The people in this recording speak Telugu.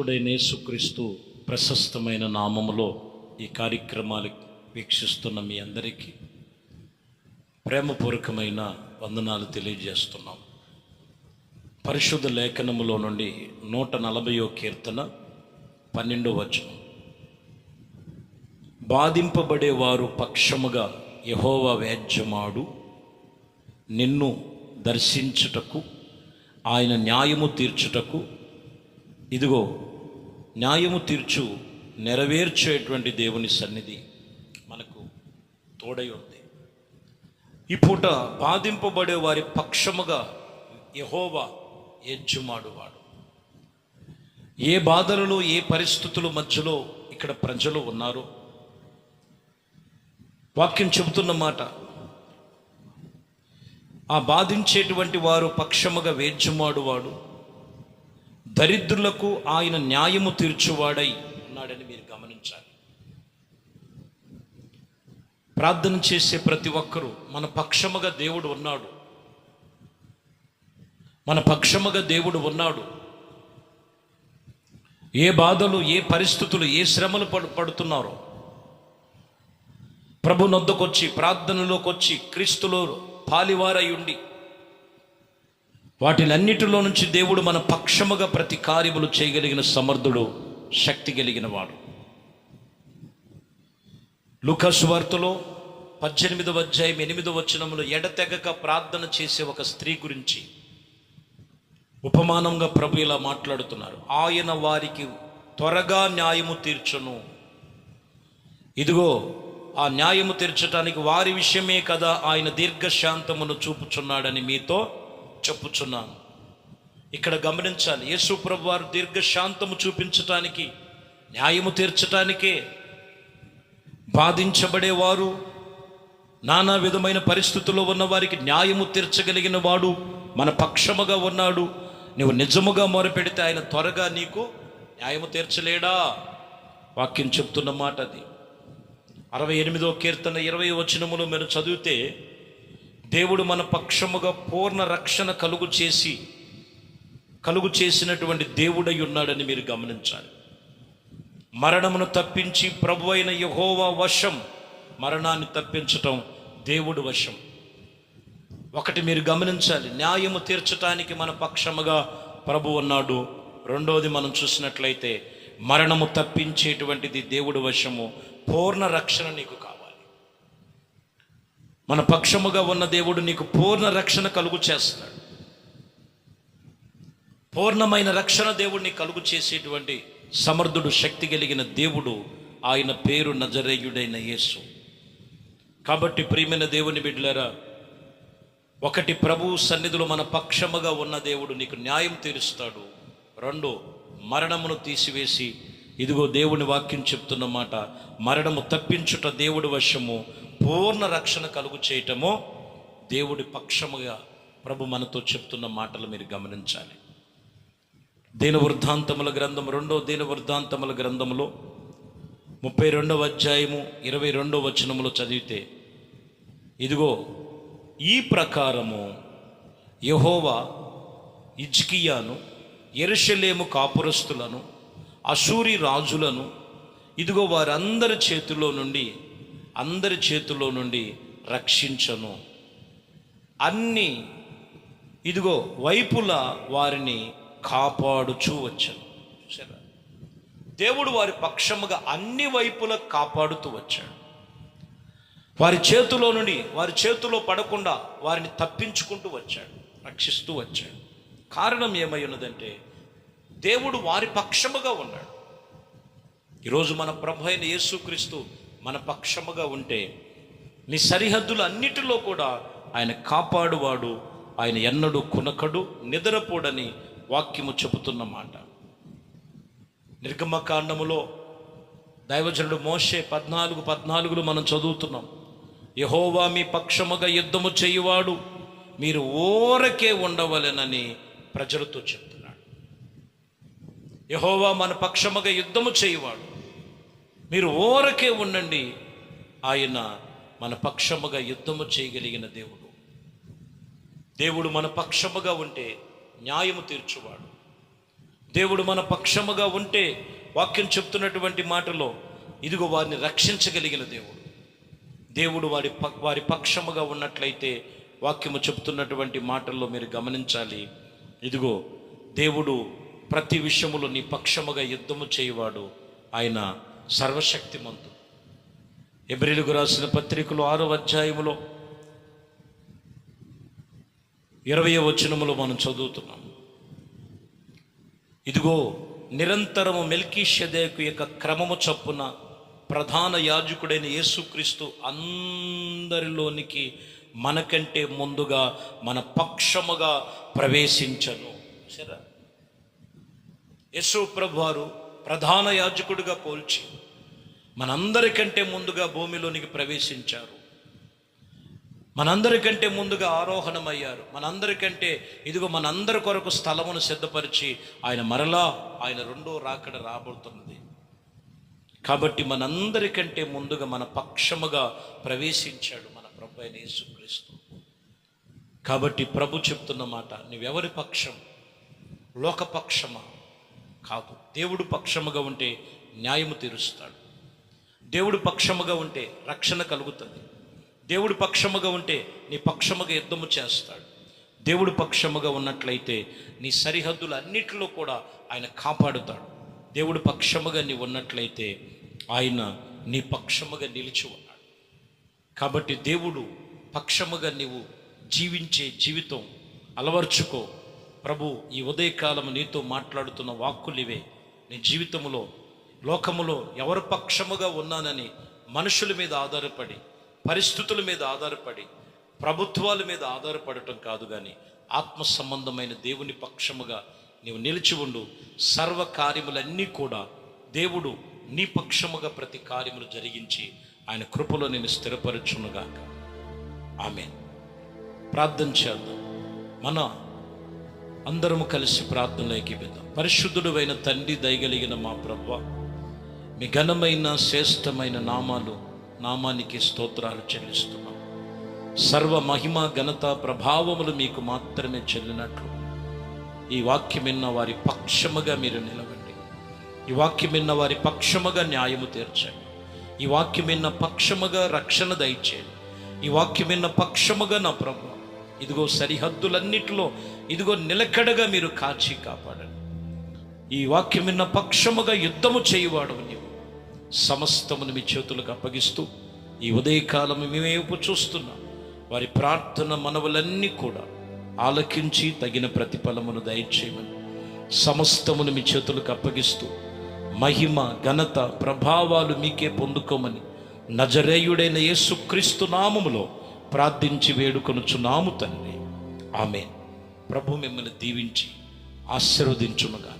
రక్షకుడైన యేసుక్రీస్తు ప్రశస్తమైన నామములో ఈ కార్యక్రమాలు వీక్షిస్తున్న మీ అందరికీ ప్రేమపూర్వకమైన వందనాలు తెలియజేస్తున్నాం. పరిశుద్ధ లేఖనములో నుండి 140వ కీర్తన 12వ వచనం. బాధింపబడేవారు పక్షముగా యెహోవా వ్యాజ్యమాడు, నిన్ను దర్శించుటకు ఆయన న్యాయము తీర్చుటకు, ఇదిగో న్యాయము తీర్చు నెరవేర్చేటువంటి దేవుని సన్నిధి మనకు తోడై ఉంది. ఈ పూట బాధింపబడే వారి పక్షముగా యెహోవా యెజ్జుమాడువాడు. ఏ బాధలలో ఏ పరిస్థితుల మధ్యలో ఇక్కడ ప్రజలు ఉన్నారో వాక్యం చెబుతున్న మాట, ఆ బాధించేటువంటి వారు పక్షముగా వేజ్యమాడువాడు, దరిద్రులకు ఆయన న్యాయము తీర్చువాడై ఉన్నాడని మీరు గమనించాలి. ప్రార్థన చేసే ప్రతి ఒక్కరూ మన పక్షముగా దేవుడు ఉన్నాడు, మన పక్షముగా దేవుడు ఉన్నాడు. ఏ బాధలు, ఏ పరిస్థితులు, ఏ శ్రమలు పడుతున్నారో ప్రభు నొద్దకొచ్చి, ప్రార్థనలోకి వచ్చి, క్రీస్తులో పాలివారై ఉండి వాటిలన్నిటిలో నుంచి దేవుడు మన పక్షముగా ప్రతి కార్యములు చేయగలిగిన సమర్థుడు, శక్తి కలిగిన వాడు. లూకా సువార్తలో 18వ అధ్యాయం 8వ వచనములో ఎడతెగక ప్రార్థన చేసే ఒక స్త్రీ గురించి ఉపమానంగా ప్రభు ఇలా మాట్లాడుతున్నారు. ఆయన వారికి త్వరగా న్యాయము తీర్చును. ఇదిగో ఆ న్యాయము తీర్చడానికి వారి విషయమే కదా ఆయన దీర్ఘశాంతమును చూపుచున్నాడని మీతో చెప్పుచున్నాను. ఇక్కడ గమనించాలి, యేసు ప్రభు వారు దీర్ఘశాంతము చూపించటానికి, న్యాయము తీర్చటానికే బాధించబడేవారు, నానా విధమైన పరిస్థితుల్లో ఉన్న వారికి న్యాయము తీర్చగలిగిన వాడు మన పక్షముగా ఉన్నాడు. నువ్వు నిజముగా మొరపెడితే ఆయన త్వరగా నీకు న్యాయము తీర్చలేడా? వాక్యం చెప్తున్న మాట అది. 68వ కీర్తన 20వ వచనములో మీరు చదివితే, దేవుడు మన పక్షముగా పూర్ణ రక్షణ కలుగు చేసినటువంటి దేవుడై ఉన్నాడని మీరు గమనించాలి. మరణమును తప్పించి ప్రభు అయిన యెహోవా వశం, మరణాన్ని తప్పించటం దేవుడు వశం. ఒకటి మీరు గమనించాలి, న్యాయము తీర్చటానికి మన పక్షముగా ప్రభు ఉన్నాడు. రెండోది మనం చూసినట్లయితే మరణము తప్పించేటువంటిది దేవుడు వశము. పూర్ణ రక్షణ నీకు కావాలి. మన పక్షముగా ఉన్న దేవుడు నీకు పూర్ణ రక్షణ కలుగు చేస్తాడు. పూర్ణమైన రక్షణ దేవుడు నీకు కలుగు చేసేటువంటి సమర్థుడు, శక్తి కలిగిన దేవుడు. ఆయన పేరు నజరేయుడైన యేసు. కాబట్టి ప్రియమైన దేవుని బిడ్డలారా, ఒకటి, ప్రభు సన్నిధిలో మన పక్షముగా ఉన్న దేవుడు నీకు న్యాయం తీరుస్తాడు. రెండు, మరణమును తీసివేసి, ఇదిగో దేవుని వాక్యం చెప్తున్న మాట, మరణము తప్పించుట దేవుడి వశము, పూర్ణ రక్షణ కలుగు చేయటము దేవుడి పక్షముగా ప్రభు మనతో చెప్తున్న మాటలు మీరు గమనించాలి. దీనవృద్ధాంతముల గ్రంథం, 2వ దీనవృద్ధాంతముల గ్రంథములో 32వ అధ్యాయము 22వ వచనములో చదివితే, ఇదిగో ఈ ప్రకారము యెహోవా హిజ్కియాను, యెరూషలేము కాపురస్తులను, అశూరీ రాజులను, ఇదిగో వారందరి చేతిలో నుండి రక్షించను. అన్ని ఇదిగో వైపులా వారిని కాపాడుచూ వచ్చాను. సరే, దేవుడు వారి పక్షముగా అన్ని వైపులా కాపాడుతూ వచ్చాడు. వారి చేతిలో పడకుండా వారిని తప్పించుకుంటూ వచ్చాడు, రక్షిస్తూ వచ్చాడు. కారణం ఏమై ఉన్నదంటే దేవుడు వారి పక్షముగా ఉన్నాడు. ఈరోజు మన ప్రభు అయిన యేసుక్రీస్తు మన పక్షముగా ఉంటే నీ సరిహద్దులు అన్నిటిలో కూడా ఆయన కాపాడువాడు. ఆయన ఎన్నడూ కునకడు, నిద్రపోడని వాక్యము చెబుతున్న మాట. నిర్గమకాండములో దైవజనుడు మోషే 14:14 మనం చదువుతున్నాం. యెహోవా మీ పక్షముగా యుద్ధము చేయువాడు, మీరు ఊరకే ఉండవలెనని ప్రజలతో చెప్తున్నాడు. యెహోవా మన పక్షముగా యుద్ధము చేయువాడు, మీరు ఊరకే ఉండండి. ఆయన మన పక్షముగా యుద్ధము చేయగలిగిన దేవుడు. దేవుడు మన పక్షముగా ఉంటే న్యాయము తీర్చువాడు. దేవుడు మన పక్షముగా ఉంటే వాక్యం చెప్తున్నటువంటి మాటలో ఇదిగో వారిని రక్షించగలిగిన దేవుడు వారి పక్షముగా ఉన్నట్లయితే వాక్యము చెప్తున్నటువంటి మాటల్లో మీరు గమనించాలి. ఇదిగో దేవుడు ప్రతి విషయములో నీ పక్షముగా యుద్ధము చేయవాడు. ఆయన సర్వశక్తిమంతుడు. హెబ్రీయులకు రాసిన పత్రికలో 6వ అధ్యాయములో 20వ వచనములో మనం చదువుతున్నాం. ఇదిగో నిరంతరము మెల్కీషెదెకు యొక్క క్రమము చొప్పున ప్రధాన యాజకుడైన యేసుక్రీస్తు అందరిలోనికి మనకంటే ముందుగా మన పక్షముగా ప్రవేశించను. సరే, యేసు ప్రభువారు ప్రధాన యాజకుడిగా పోల్చి మనందరికంటే ముందుగా భూమిలోనికి ప్రవేశించారు. మనందరికంటే ముందుగా ఆరోహణమయ్యారు. మనందరికంటే ఇదిగో మనందరి కొరకు స్థలమును సిద్ధపరిచి ఆయన రెండో రాకడ రాబోతున్నది. కాబట్టి మనందరికంటే ముందుగా మన పక్షముగా ప్రవేశించాడు మన ప్రభు అయిన యేసుక్రీస్తు. కాబట్టి ప్రభు చెప్తున్న మాట, నువ్వెవరి పక్షం? లోకపక్షమా? కాదు. దేవుడు పక్షముగా ఉంటే న్యాయము తీరుస్తాడు. దేవుడు పక్షముగా ఉంటే రక్షణ కలుగుతుంది. దేవుడు పక్షముగా ఉంటే నీ పక్షముగా యుద్ధము చేస్తాడు. దేవుడు పక్షముగా ఉన్నట్లయితే నీ సరిహద్దులు అన్నిటిలో కూడా ఆయన కాపాడుతాడు. దేవుడు పక్షముగా నీవు ఉన్నట్లయితే ఆయన నీ పక్షముగా నిలిచి ఉన్నాడు. కాబట్టి దేవుడు పక్షముగా నీవు జీవించే జీవితం అలవర్చుకో. ప్రభు ఈ ఉదయకాలం నీతో మాట్లాడుతున్న వాక్కులివే. నీ జీవితంలో లోకములో ఎవరి పక్షముగా ఉన్నానని మనుషుల మీద ఆధారపడి, పరిస్థితుల మీద ఆధారపడి, ప్రభుత్వాల మీద ఆధారపడటం కాదు, కానీ ఆత్మ సంబంధమైన దేవుని పక్షముగా నీవు నిలిచి ఉండు. సర్వ కార్యములన్నీ కూడా దేవుడు నీ పక్షముగా ప్రతి కార్యములు జరిగించి ఆయన కృపలో నేను స్థిరపరచునుగాక. ఆమేన్. ప్రార్థన చేద్దాం. మన అందరము కలిసి ప్రార్థనలో ఏకీభవిద్దాం. పరిశుద్ధుడు అయిన తండ్రి, దయగలిగిన మా ప్రభువా, మీ ఘనమైన శ్రేష్టమైన నామానికి స్తోత్రాలు చెల్లిస్తున్నాం. సర్వ మహిమ ఘనత ప్రభావములు మీకు మాత్రమే చెల్లినట్లు ఈ వాక్యం విన్న వారి పక్షముగా మీరు నిలవండి. ఈ వాక్యం విన్న వారి పక్షముగా న్యాయము తీర్చండి. ఈ వాక్యం విన్న పక్షముగా రక్షణ దయచేయండి. ఈ వాక్యం విన్న పక్షముగా నా ప్రభు ఇదిగో సరిహద్దులన్నిటిలో ఇదిగో నిలకడగా మీరు కాచి కాపాడండి. ఈ వాక్యం విన్న పక్షముగా యుద్ధము చేయువాడు నీవు. సమస్తమును మీ చేతులకు అప్పగిస్తూ ఈ ఉదయకాలము మేమేపు చూస్తున్నాం. వారి ప్రార్థన మనవులన్నీ కూడా ఆలకించి తగిన ప్రతిఫలమును దయచేయమని సమస్తమును మీ చేతులకు అప్పగిస్తూ మహిమ ఘనత ప్రభావాలు మీకే పొందుకోమని నజరేయుడైన యేసుక్రీస్తు నామములో ప్రార్థించి వేడుకొనుచున్నాము తండ్రి. ఆమేన్. ప్రభు మిమ్మల్ని దీవించి ఆశీర్వదించునుగా.